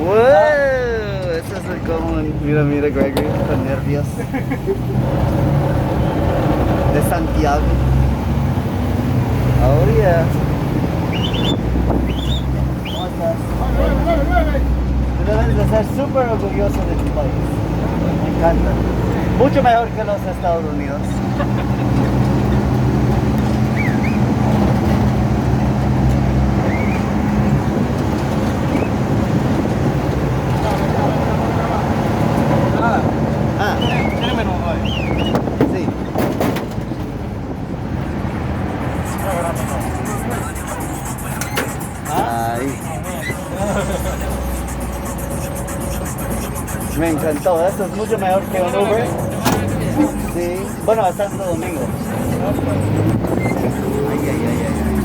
¡Wow! Eso es como... Mira, mira, Gregory, con nervios. De Santiago. Oh, yeah. ¿Cómo estás? Tú debes de ser súper orgulloso de tu país. Me encanta. Mucho mejor que los Estados Unidos. Ah, ¿Tiene menú hoy? sí. Ay. Me encantó, esto es mucho mejor que un Uber. Sí, bueno, hasta Santo Domingo. Ay, ay, ay, ay.